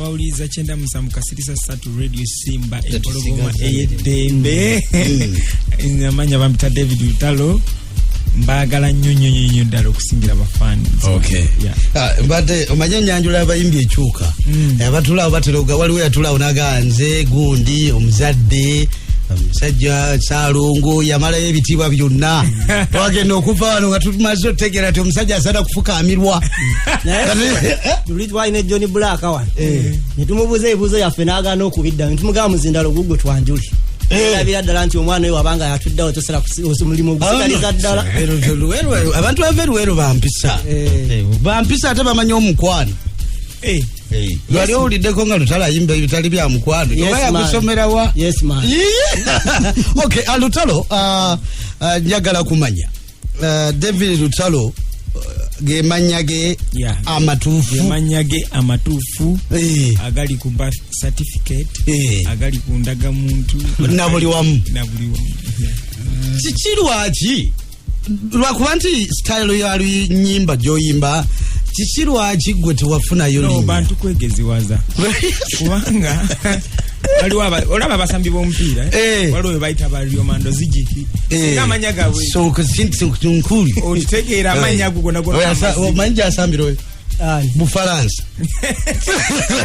abawuliza chenda musamu kasirisa satu radio Simba empologoma eyedembe nyamanya bamta David Lutalo mbagala nnyo ddala okusingira bafani. Okay. Yeah. Mbate omanya nyanjula abayimbi ekyuka. Abatulawo bateroga waliwo yatulawo naganze gundi omuzadde Sajja Salungu yamala ebitibwa byonna twagenda okuva wano nga tumaze otegera ati omusajja asada kufuka amirwa tuli twaine Johnny Black awan ne tumubuza ebibuzo yaffe n'agaana okubidda ne tumugamba muzindalo guggo twanjuli era ddala nti omwana we wabanga yatuddawo tosera mulimu gusigaliza ddala abantu baveruwero bampisa ate bamanya omukwano Wali uliddeko nga Lutalo ayimba bitali bya mukwano. Oba kusomera wa? Yes man. Okay, Lutalo njagala kumanya. David Lutalo gemanyage amatufu. Gemanyage amatufu. Agali ku birth certificate. Agali ku ndagamuntu. Na buli wamu. Kichirwachi. Lwakubanti style yali nyimba joyimba. Kichirwachi gwe tuwafuna yo. No bantu kwegeziwaza. Kubanga olaba basambi bomupiira waliwo bayita balio mando zijiki ngamanya gawe so kusinti kunkuli otegeera amanya gugona manja asambiro mu France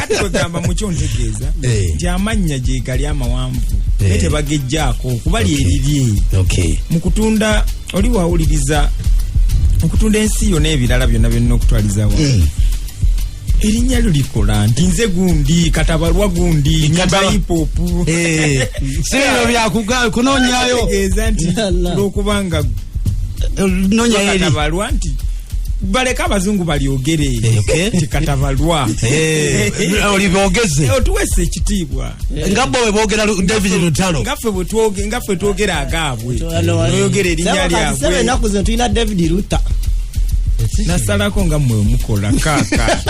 atogamba mucho ntegeeza nti amanya je gali amawanvu ete bagejjako kubali eriri mukutunda oli wawuliriza mukutunda ensi yo n'ebirala byonna byonna okutwalizawo Erinya lulikola ntinze gundi katabalwa gundi nyimba hip hop sero bya kuga kunonyayo ezanti lokubanga nonya eri katabalwa nti baleka abazungu baliogere katabalwa olibogeze otuwese ekitibwa ngabbo webogera David Lutalo ngaffe twogera agabwe oyogera erinya lyabwe nakuze tuyina David Lutalo nasalako nga mwe mukola kaka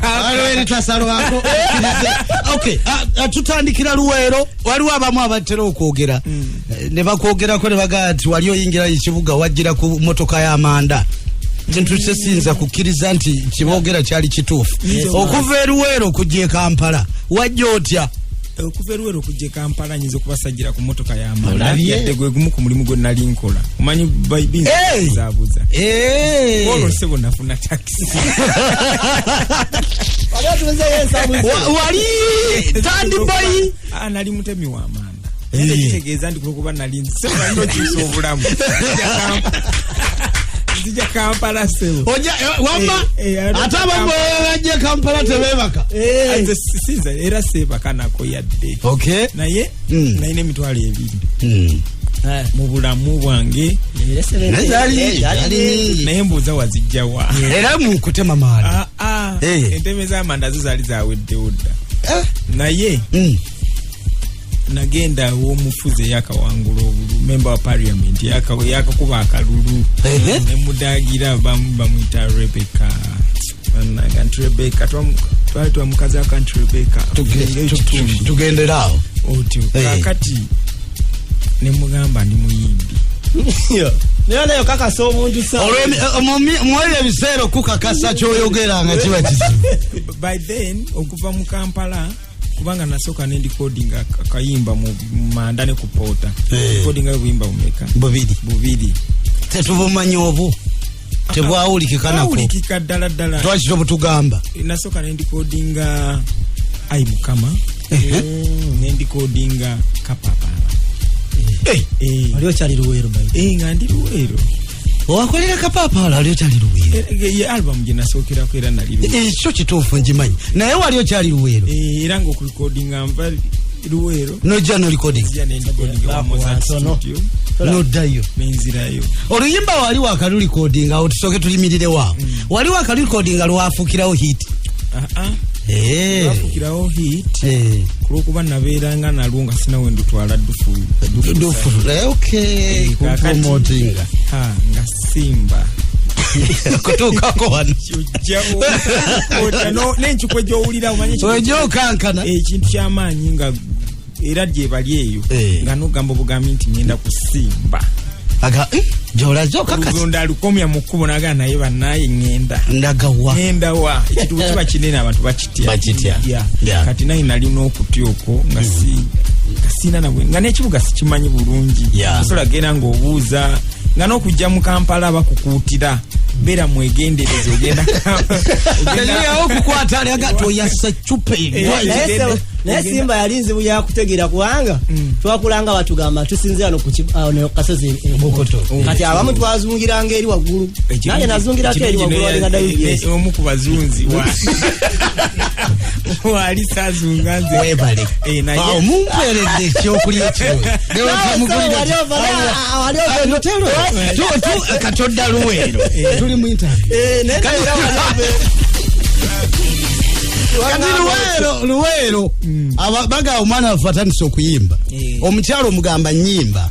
alweri tasalwako okay tutandikira Luwero waliwo abamu abatero okwogera ne bakwogera ko ne bagati wali oyingira ikibuga wajira ku motoka ya Amanda kintu sesinza kukiriza nti kibogera cyali kitufu okuva Luwero kujje Kampala wajjotya okuveruwero kujje Kampala nyizo kubasajira ku motoka ya Amanda yadde gwe gumu ku mulimu gwe nali nkola umanyi bayibinza zabuza bolo sebo nafuna taxi wali tandi boy nali mutemi wa Amanda kitegeeza ndi kuba nali sebo ndo kisovulamu Zija Kampala sebo oja wamba atabambo baje Kampala tebebaka siza era seba kanako yadde okay naye naine mitwalo ebiri mu bulamu bwange naye mbuuza wazijjawa era mu kutema maana enteme z'Amanda zo zaali zaweddewo dda naye nagenda w'omufuzi yakawangula obulu member wa parliament yakakuba akalulu ne mudagira bamuyita Rebecca twali twamukazi akanti Rebecca tugenderawo otyo kakati ne mugamba ndi muyimbi nayo kaka so omuntu sa mwele bisero kukakasa kyoyogera nga kiba kizibu by then okuva mu Kampala kubanga nasoka ne coding akayimba mu Manda ne kupota coding ayimba umeka bubiri tetubumanyi obu tebwawulikika nako awulikika ddala twakiro butugamba nasoka ne coding ai mukama ne coding kapapa aliyo cyali Luwero bayi nga ndi Luwero wakolera kapapa aliyo cyali Luwero ye album je nasokera ko era nali ekyo kituufu njimanyi naye waliyo cyali Luwero era ngo recording amba Luwero no jano recording no dayo menzirayo oluyimba wali wakalu recording awo tusoke tulimirire wao wali wakalu recording alwafukirawo hit wafukirawo hit kulokuba nabeeranga nalunga sina wendo twala dufu okay promoting nga Simba kutukako wano no nenchukwe jo ulira umanye ojo kankana ekintu kyamaanyi nga era gye bali eyo nga no gambo bugambi nti ngenda kusimba aga jola joka kasi ugunda lukomya mukubo naga naye banaye ngenda ndagawa wa ekitu kiba kinene abantu bakitya kati naye nali n'okutyoko nga kasina nabwe nga n'ekibuga sikimanyi bulungi osobola genda ng'obuuza nga n'okujja mu Kampala bakukuutira bera mwegendereze ogenda okukwata ali agato yassa chupe naye Simba yali nzibu yakutegeera kubanga twakulanga batugamba tusinzira no kasozi Bukoto kati abamu twazungiranga eri waggulu nange nazungira eri waggulu walinga David omu ku bazunzi wali sazunganze webale naye omumperedde ekyokulya ekyo katodda luweero tuli mu interview luweero abaga omwana afatanisa okuyimba omukyalo omugamba nyimba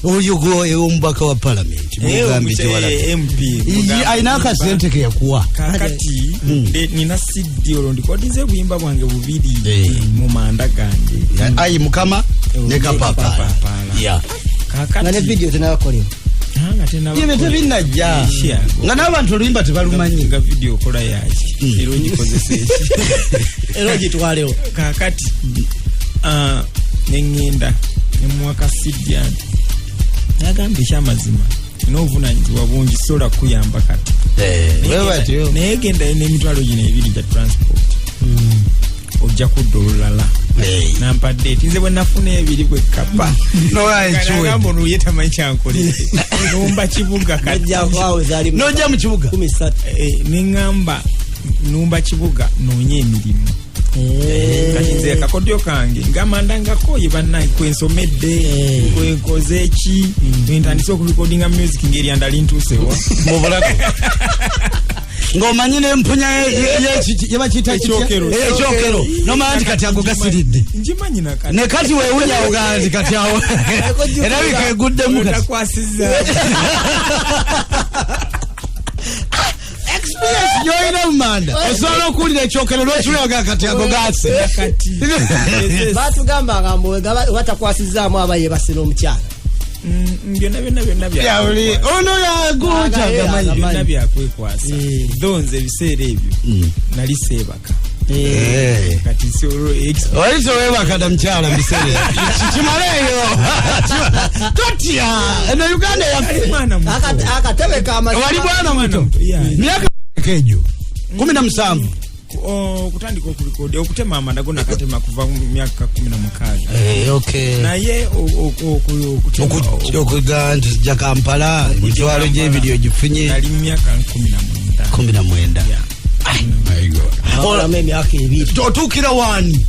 oyo omubaka wa parliament ayina akasente ke yakuwa kakati nina CD olwo ndikodinze obuyimba bwange bubiri mu manda gange ayi mukama ne kapapa kakati ne video tenakolera Ibe tebinajja nga n'abantu oluyimba tebalumanyi nga video okola yaki era ogikozesa eki era ogitwalewo kakati nengenda nemwaka Sidian nagamba ekyamazima n'obuvunanyizibwa bungi sola kuyamba kati naye genda n'emitwalo gino ebiri gya transport ojja kudda olulala nampadde tinze bwe nafuna ebiri bwe kapa nogamba ono yetamanyi kyankolere numba kibuga nojja mu kibuga neŋŋamba numba kibuga noonya emirimu kati nze kakodyo kange ngamandangako ye bannaye kwensomedde kwenkoze eki ntandise okurekodinga music ngeri andali ntuusewa mu bulako ng'omanyi n'empunya yebakiyita ekyokero nomanyi kati ago gasiridde njimanyi nakati ne kati weewunyawo ganti kati awo era bikeguddemu katakwasiza experience joina manda osobola okuwulira ekyokero lwekiraga kati ago gase batugamba ngambo batakwasizaamu abaye basira omukyala byonna ono yaguta byonna byakwekwasa tho nze ebiseera ebyo nali seebaka kati wali tewebaka na mukyala mubiseera kimaleeyo totya eno Uganda akatebe wali bwana muto myaka ejo 17 kutandika okulikodi okutema amadago nakatema kuva mu myaka 16 naye okuganda ja Kampala mitwalo gy'ebiriyo gifunye nali mu myaka 19 hola emyaka ebiri otuukira wani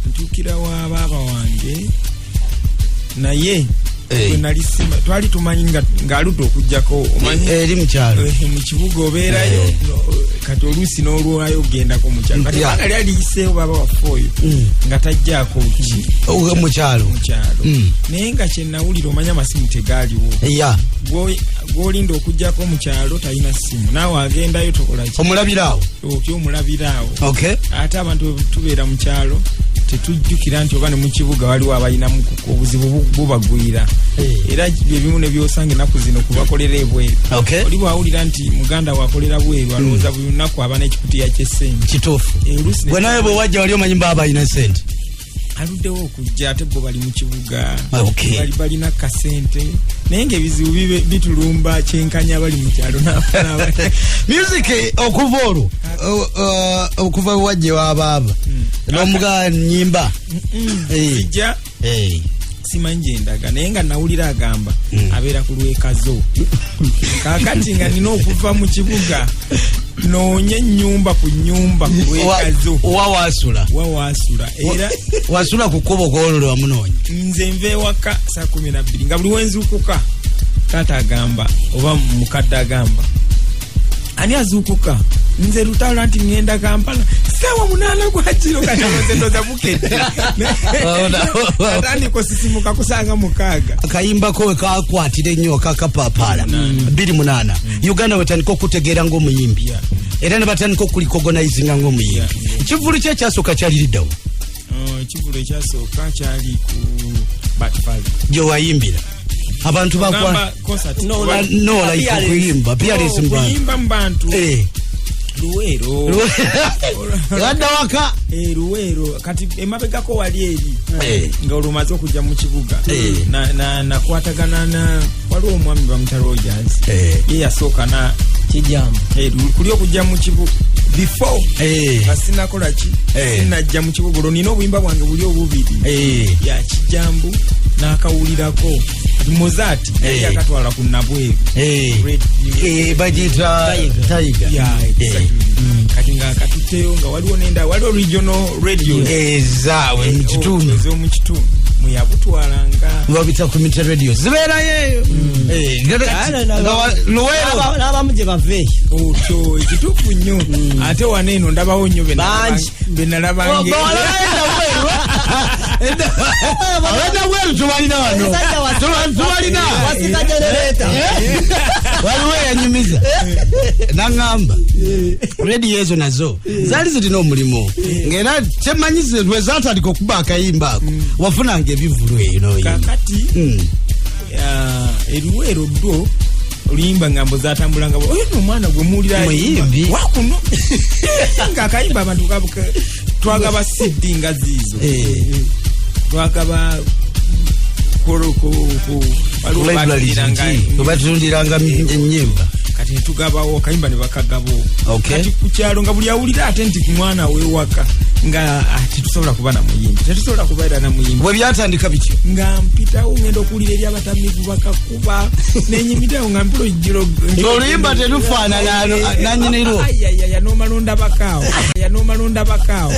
ntuukira wa baaba wange naye nalisima twali tumanyi ng'aludde okugjako omanyi eri mukyalo mu kibuga obeerayo kati oluusi n'olwayo ogendako mukyalo kati banga lyali liyiseewo baba waffe oyo nga tajjaako ki mukyalo naye nga kyenawulira omanya amasimu tegaaliwo gwolinda okugjako mu kyalo talina simu naawe agendayo tokolaki omulabiraawo omulabiraawo ate abantu tubeera mu kyalo tetujjukira nti oba ne mu kibuga waliwo abalinamu obuzibu bubagwira era byebimu ne byosanga ennaku zino kubakolera ebweru oli bwawulira nti muganda wakolera bweru alowooza buli lunaku aba n'ekikutiya ky'essente kituufu gwe nawe bwe wajja wali omanyi baba balina sente aluddewo okujja ate bo bali mu kibuga balina kasente naye ng'ebizibu bitulumba kyenkanya bali mu kyalo music okuva olwo okuva wajja w'abaaba n'omuga nyimba sijja simanyi gyendaga naye nga nawulira agamba abeera ku lwekazo kakati nga nina okuva mu kibuga noonya ennyumba ku nnyumba ku lwekazo wawasula era wasula ku kkubo kwololo wamunoonya nze nva ewaka saa 12 nga buli wenzuukuka taata agamba oba mukadde agamba ani azuukuka nze lutalo nti ngenda Kampala sawa 8 gwa kiro kati ndoza bukedde atandika osisimuka kusanga 6 akayimbako we kakwatira ennyo kakapapala 28 Uganda wetandika okutegeera ng'omuyimbi era ne batandika okulikogonizinga ng'omuyimbi ekivulu kye ekyasooka kyaliriddawo ekivulu ekyasooka kyali ku Batfali gye wayimbira abantu bakwa no like kuyimba PRS mbantu Luwero Yadda waka Luwero kati emabegako wali eri nga olumaze okujja mu kibuga na kwatagana na waliwo omwami bamutaro Rogers ye yasooka na kijambo kuli okujja mu kibuga before kasina kola ki sinajja mu kibuga nina obuyimba bwange buli obubiri ya kijambo nakawulirako Mozart yakatwala ku Nabweru bajita Tiger kati nga katuteyo nga waliwo nenda waliwo regional radio ezawe mu kitundu muyabutwalanga babita ku mita radio zibeera yeyo Luwero n'abamu gye bave okyo ekituufu nnyo ate waneeno ndabawo nnyo benalabange Nabweru tubalina wano tubalina wasika generator waliwo yanyumiza nangamba radio ezo nazo zali zirina omulimu ng'era kyemanyize lwe zaatandika okuba akayimba ako wafunanga ebivulu eyo kakati Luwero ddo oluyimba ngambo zatambulanga oyo omwana gwe muwulira muyimbi wakuno ng'akayimba abantu twagaba CD nga ziizo twagaba batundiranga ennyimba kati tugabawo kayimba ne bakagabo kati ku kyalo nga buli awulira ate nti ku mwana wewaka nga tetusobola kuba na muyimbi tetusobola kubaira na muyimbi bwe byatandika bityo nga mpitawo ngenda okuwulira eri abatamivu bakakuba nenyimitawo nga mpiro jjiro oluyimba terufaanana nanyiniro nomalonda bakaawo